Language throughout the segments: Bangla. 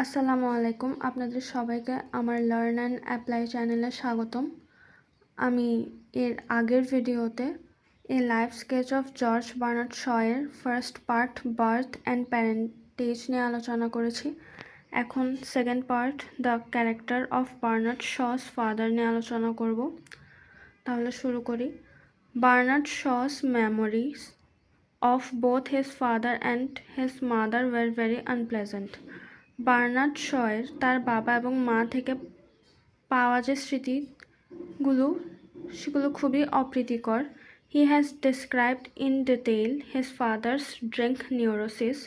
আসসালামু আলাইকুম, আপনাদের সবাইকে আমার লার্ন অ্যান্ড অ্যাপ্লাই চ্যানেলে স্বাগতম। আমি এর আগের ভিডিওতে a life sketch of George Bernard শয়ের first part birth and parentage নিয়ে আলোচনা করেছি। এখন second part the character of Bernard Shaw's father নিয়ে আলোচনা করব। তাহলে শুরু করি। Bernard Shaw's memories of both his father and his mother were very unpleasant. Bernard শয়ের তার বাবা এবং মা থেকে পাওয়া যে সেগুলো খুবই অপ্রীতিকর। He has described in detail his father's drink neurosis.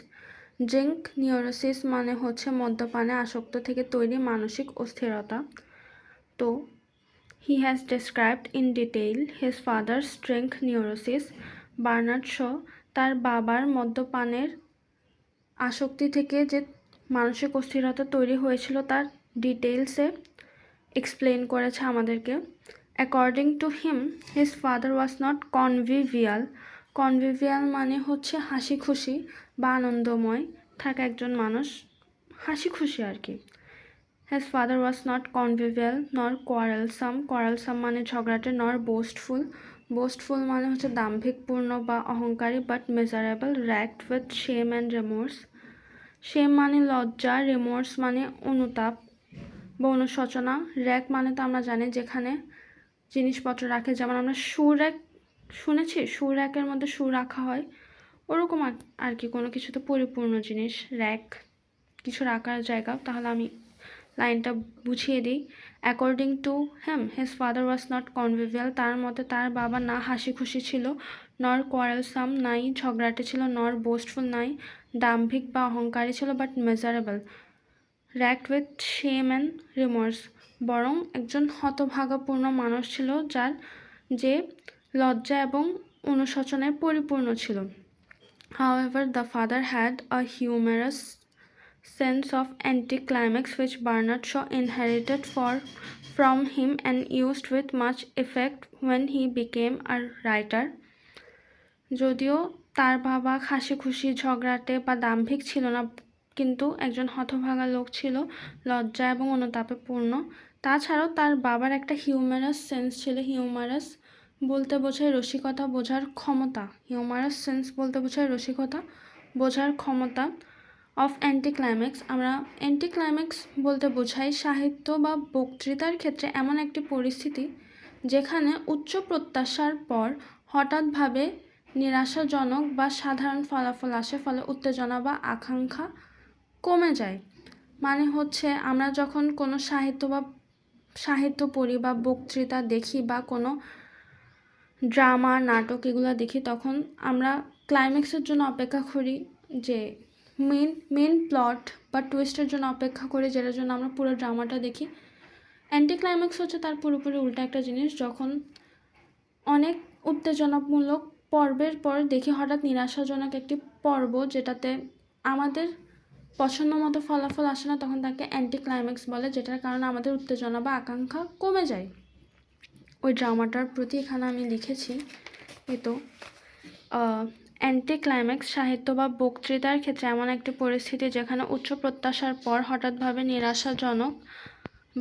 Drink neurosis মানে হচ্ছে মদ্যপানে আসক্ত থেকে তৈরি মানসিক অস্থিরতা। তো he has described in detail his father's drink neurosis. Bernard Shaw তার বাবার মদ্যপানের আসক্তি থেকে যে মানসিক অস্থিরতা তৈরি হয়েছিল তার ডিটেলসে এক্সপ্লেন করেছে আমাদেরকে। According to him his father was not convivial. Convivial মানে হচ্ছে হাসি খুশি বা আনন্দময় থাকা একজন মানুষ, হাসি খুশি আর কি। হিজ ফাদার ওয়াজ নট কনভিভিয়াল নর কোয়ারেলসাম। কোয়ারেলসাম মানে ঝগড়াটে, নর বোস্টফুল। বোস্টফুল মানে হচ্ছে দাম্ভিকপূর্ণ বা অহংকারী, but miserable, racked with shame and remorse. Shame মানে লজ্জা, রেমোর্স মানে অনুতাপ বা অনুশোচনা। র্যাক মানে তো আমরা জানি যেখানে জিনিসপত্র রাখে, যেমন আমরা শু র্যাক শুনেছি, শু র্যাকের মধ্যে শু রাখা হয়, ওরকম আর কি কোনো কিছুতে পরিপূর্ণ জিনিস র্যাক, কিছু রাখার জায়গা। তাহলে আমি লাইনটা বুঝিয়ে দিই। According to him his father was not convivial, তার মতে তার বাবা না হাসি খুশি ছিল, নর কোয়ারেলসাম নাই ঝগড়াটে ছিল, নর বোস্টফুল নাই দাম্ভিক বা অহংকারী ছিল, but miserable racked with shame and remorse, বরং একজন হতভাগাপূর্ণ মানুষ ছিল যে লজ্জা এবং অনুশোচনায় পরিপূর্ণ ছিল। However, the father had a humorous sense of anticlimax which Bernard Shaw inherited from him and used with much effect when he became a writer. যদিও তার বাবা হাসি খুশি ঝগড়াটে বা দাম্ভিক ছিল না, কিন্তু একজন হতভাগা লোক ছিল, লজ্জা এবং অনুতাপে পূর্ণ। তাছাড়াও তার বাবার একটা হিউমারাস সেন্স ছিল। হিউমারাস বলতে বোঝায় রসিকতা বোঝার ক্ষমতা। হিউমারাস সেন্স বলতে বোঝায় রসিকতা বোঝার ক্ষমতা। অফ অ্যান্টিক্লাইম্যাক্স, আমরা অ্যান্টিক্লাইম্যাক্স বলতে বোঝাই সাহিত্য বা বক্তৃতার ক্ষেত্রে এমন একটি পরিস্থিতি যেখানে উচ্চ প্রত্যাশার পর হঠাৎভাবে নিরাশাজনক বা সাধারণ ফলাফল আসে, ফলে উত্তেজনা বা আকাঙ্ক্ষা কমে যায়। মানে হচ্ছে আমরা যখন কোনো সাহিত্য পড়ি বা বক্তৃতা দেখি বা কোনো ড্রামা নাটক এগুলো দেখি, তখন আমরা ক্লাইম্যাক্সের জন্য অপেক্ষা করি, যে মেন প্লট বা টুইস্টের জন্য অপেক্ষা করি, যেটার জন্য আমরা পুরো ড্রামাটা দেখি। অ্যান্টি ক্লাইম্যাক্স হচ্ছে তার পুরোপুরি উল্টা একটা জিনিস, যখন অনেক উত্তেজনামূলক পর্বের পর দেখি হঠাৎ নিরাশাজনক একটি পর্ব যেটাতে আমাদের পছন্দ মতো ফলাফল আসে না, তখন তাকে অ্যান্টি ক্লাইম্যাক্স বলে, যেটার কারণে আমাদের উত্তেজনা বা আকাঙ্ক্ষা কমে যায় ওই ড্রামাটার প্রতি। এখানে আমি লিখেছি তো অ্যান্টি ক্লাইম্যাক্স সাহিত্য বা বক্তৃতার ক্ষেত্রে এমন একটি পরিস্থিতি যেখানে উচ্চ প্রত্যাশার পর হঠাৎভাবে নিরাশাজনক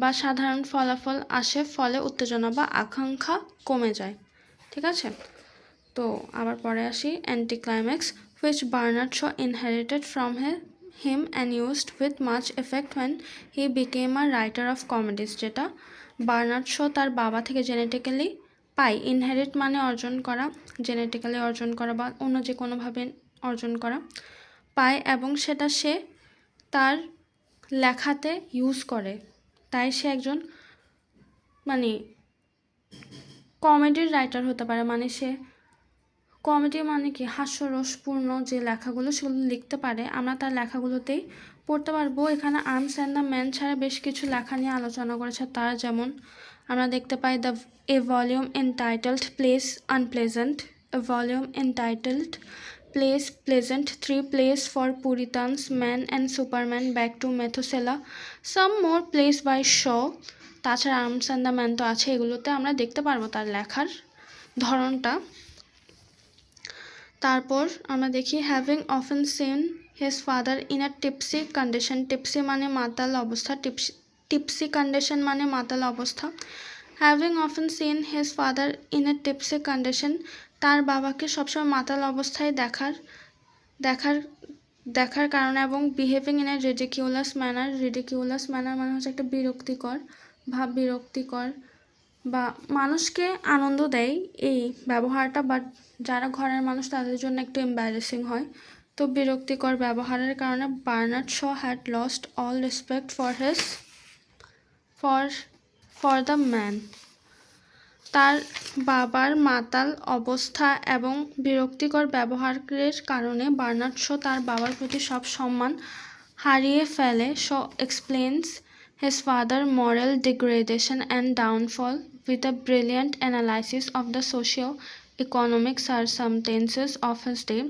বা সাধারণ ফলাফল আসে, ফলে উত্তেজনা বা আকাঙ্ক্ষা কমে যায়। ঠিক আছে, তো আবার পরে আসি। Anti climax which Bernard Shaw inherited from him and used with much effect when he became a writer of comedies, যেটা বার্নার্ড শো তার বাবা থেকে জেনেটিক্যালি পায়। ইনহেরিট মানে অর্জন করা, জেনেটিক্যালি অর্জন করা বা অন্য যে কোনোভাবে অর্জন করা, পায় এবং সেটা সে তার লেখাতে ইউজ করে। তাই সে একজন কমেডির রাইটার হতে পারে। সে কমেডি কি হাস্যরসপূর্ণ যে লেখাগুলো সেগুলো লিখতে পারে, আমরা তার লেখাগুলোতেই পড়তে পারবো। এখানে আর্মস অ্যান্ড দ্য ম্যান ছাড়া বেশ কিছু লেখা নিয়ে আলোচনা করেছে তার, যেমন আমরা দেখতে পাই a volume entitled plays unpleasant, a volume entitled plays pleasant, 3 plays for Puritans, man and superman, back to Methuselah, some more plays by Shaw. তাছাড়া আর্মস অ্যান্ড দ্য ম্যান তো আছে, এগুলোতে আমরা দেখতে পারবো তার লেখার ধরনটা। তারপর আমরা দেখি having often seen his father in a tipsy condition. Tipsy মানে মাতাল অবস্থা, tipsy condition মানে মাতাল অবস্থা। Having often seen his father in a tipsy condition, তার বাবাকে সবসময় মাতাল অবস্থায় দেখার কারণে এবং behaving in a ridiculous manner মানে হচ্ছে একটা বিরক্তিকর বা মানুষকে আনন্দ দেয় এই ব্যবহারটা, বাট যারা ঘরের মানুষ তাদের জন্য একটু এম্বারেসিং হয়। তো বিরক্তিকর ব্যবহারের কারণে Bernard Shaw had lost all respect for the man. তার বাবার মাতাল অবস্থা এবং বিরক্তিকর ব্যবহারের কারণে বার্নার্ড শ তার বাবার প্রতি সব সম্মান হারিয়ে ফেলে। শ explains his father moral degradation and downfall with a brilliant analysis of the socio-economic circumstances of his day.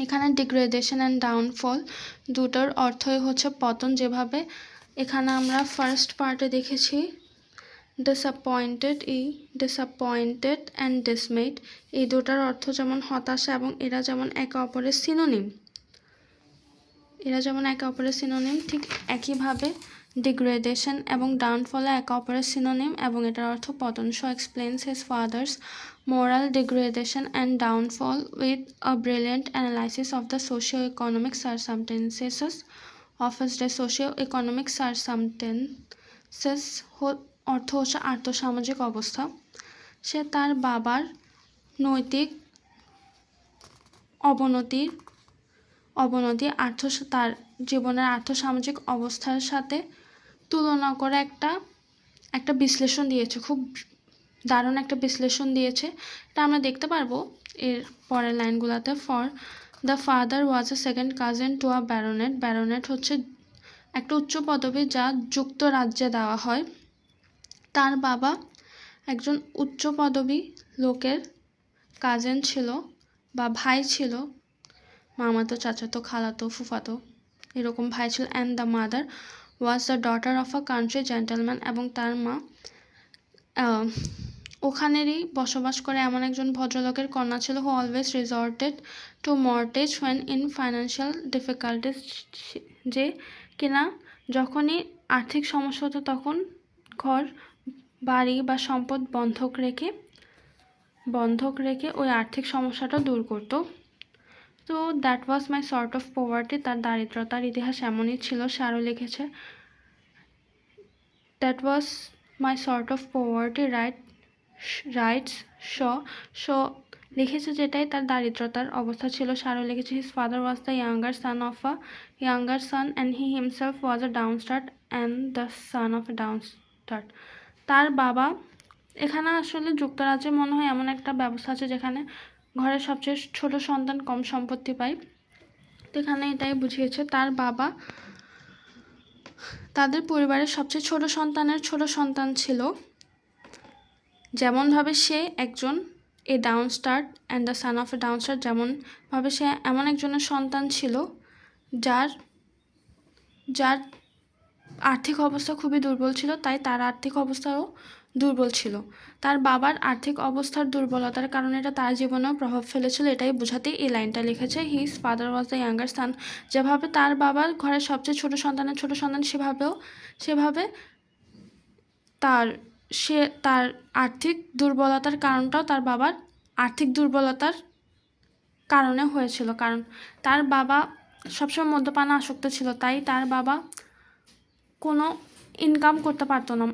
এখানে ডিগ্রেডেশন অ্যান্ড ডাউনফল দুটোর অর্থই হচ্ছে পতন, যেভাবে এখানে আমরা ফার্স্ট পার্টে দেখেছি ডিসঅ্যাপয়েন্টেড অ্যান্ড ডিসমেড, এই দুটার অর্থ যেমন হতাশা এবং এরা যেমন একে অপরের সিনোনিম, ঠিক একইভাবে ডিগ্রেডেশন এবং ডাউনফল একে অপরের সিনোনিম এবং এটার অর্থ পতন। Show explains his father's moral degradation and downfall with a brilliant analysis of the socio-economic circumstances of his day. Socio-economic circumstances অর্থ হচ্ছে আর্থসামাজিক অবস্থা। সে তার বাবার নৈতিক অবনতি তার জীবনের আর্থসামাজিক অবস্থার সাথে তুলনা করে একটা বিশ্লেষণ দিয়েছে, খুব দারুণ একটা বিশ্লেষণ দিয়েছে। এটা আমরা দেখতে পারবো এর পরের লাইনগুলোতে। For the father was a second cousin to a baronet হচ্ছে একটা উচ্চ পদবী যা যুক্তরাজ্যে দেওয়া হয়। তার বাবা একজন উচ্চ পদবী লোকের কাজিন ছিল বা ভাই ছিল, মামাতো, চাচাতো, খালাতো, ফুফাতো এরকম ভাই ছিল। And the mother was the daughter of a country gentleman, এবং তার মা ওখানেরই বসবাস করে এমন একজন ভদ্রলোকের কন্যা ছিল। Who always resorted to mortgage when in financial difficulties, যে কিনা যখনই আর্থিক সমস্যা হতো তখন ঘর বাড়ি বা সম্পদ বন্ধক রেখে ওই আর্থিক সমস্যাটা দূর করতো। তো that was my sort of poverty, তার দারিদ্রতার ইতিহাস এমনই ছিল। সে আরও লিখেছে that was my sort of poverty writes Shaw লিখেছে যেটাই তার দারিদ্রতার অবস্থা ছিল। সে আরও লিখেছে his father was the younger son and he himself was a downstart and the son of a downstart. তার বাবা, এখানে আসলে যুক্তরাজ্যে মনে হয় এমন একটা ব্যবস্থা আছে যেখানে ঘরের সবচেয়ে ছোট সন্তান কম সম্পত্তি পায়। তো এখানে এটাই বুঝিয়েছে তার বাবা তাদের পরিবারের সবচেয়ে ছোট সন্তান ছিল। যেমনভাবে সে একজন এ ডাউনস্টার্ট and the son of a ডাউনস্টার্ট, যেমনভাবে সে এমন একজনের সন্তান ছিল যার আর্থিক অবস্থা খুবই দুর্বল ছিল, তাই তার আর্থিক অবস্থাও দুর্বল ছিল। তার বাবার আর্থিক অবস্থার দুর্বলতার কারণে এটা তার জীবনেও প্রভাব ফেলেছিল, এটাই বোঝাতেই এই লাইনটা লিখেছে his father was the younger son. যেভাবে তার বাবার ঘরের সবচেয়ে ছোট সন্তান সেভাবে তার আর্থিক দুর্বলতার কারণটাও তার বাবার আর্থিক দুর্বলতার কারণে হয়েছিল। কারণ তার বাবা সবসময় মদ্যপানে আসক্ত ছিল, তাই তার বাবা কোনো ইনকাম করতে পারতো না।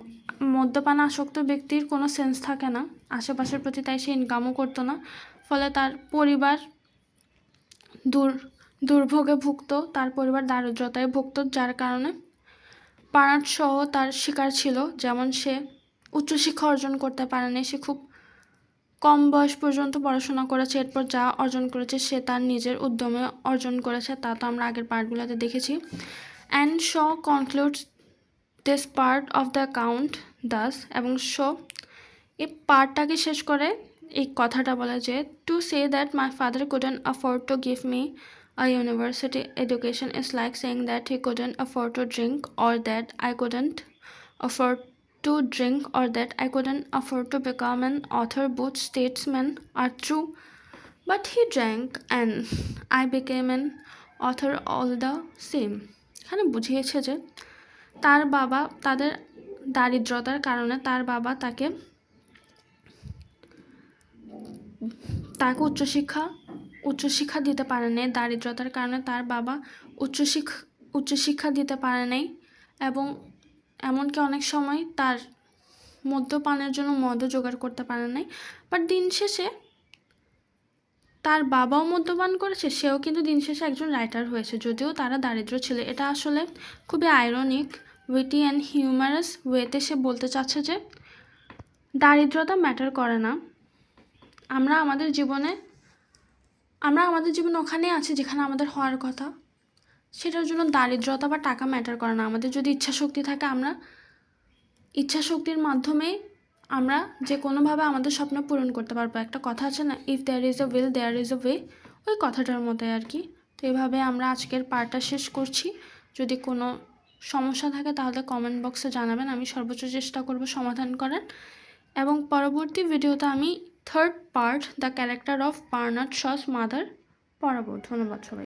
মদ্যপান আসক্ত ব্যক্তির কোনো সেন্স থাকে না আশেপাশের প্রতি, তাই সে ইনকামও করতো না। ফলে তার পরিবার দুর্ভোগে ভুগত, তার পরিবার দারিদ্রতায় ভুগত, যার কারণে বার্নার্ড সহ তার শিকার ছিল। যেমন সে উচ্চশিক্ষা অর্জন করতে পারেনি, সে খুব কম বয়স পর্যন্ত পড়াশোনা করেছে, এরপর যা অর্জন করেছে সে তার নিজের উদ্যমে অর্জন করেছে, তা তো আমরা আগের পার্টগুলোতে দেখেছি। And show concludes this part of the account Das, এবং শো এই পার্টটাকে শেষ করে এই কথাটা বলে যে to say that my father couldn't afford to give me a university education is like saying that he couldn't afford to drink, or that I couldn't afford to drink, or that I couldn't afford to become an author. Both statements are true, but he drank and I became an author all the same. এখানে বুঝিয়েছে যে তার বাবা তাদের দারিদ্রতার কারণে তার বাবা তাকে উচ্চশিক্ষা দিতে পারে নাই। দারিদ্রতার কারণে তার বাবা উচ্চশিক্ষা দিতে পারে নাই এবং এমনকি অনেক সময় তার মদ্যপানের জন্য মদও জোগাড় করতে পারে নাই। বাট দিন শেষে তার বাবাও মদ্যপান করেছে, সেও কিন্তু দিন শেষে একজন রাইটার হয়েছে, যদিও তারা দারিদ্র ছিল। এটা আসলে খুবই আইরনিক, উইটি অ্যান্ড হিউমারাস ওয়েতে সে বলতে চাচ্ছে যে দারিদ্রতা ম্যাটার করে না। আমরা আমাদের জীবনে ওখানেই আছি যেখানে আমাদের হওয়ার কথা। সেটার জন্য দারিদ্রতা বা টাকা ম্যাটার করে না। আমাদের যদি ইচ্ছাশক্তি থাকে, আমরা ইচ্ছাশক্তির মাধ্যমে আমরা যে কোনোভাবে আমাদের স্বপ্ন পূরণ করতে পারবো। একটা কথা আছে না, if there is a will there is a way, ওই কথাটার মতোই আর কি। তো এইভাবে আমরা আজকের পার্টটা শেষ করছি। যদি কোনো সমস্যা থাকে তাহলে কমেন্ট বক্সে জানাবেন, আমি সর্বোচ্চ চেষ্টা করব সমাধান করার। এবং পরবর্তী ভিডিওতে আমি third part the character of Bernard Shaw's mother পড়াবো। ধন্যবাদ সবাই।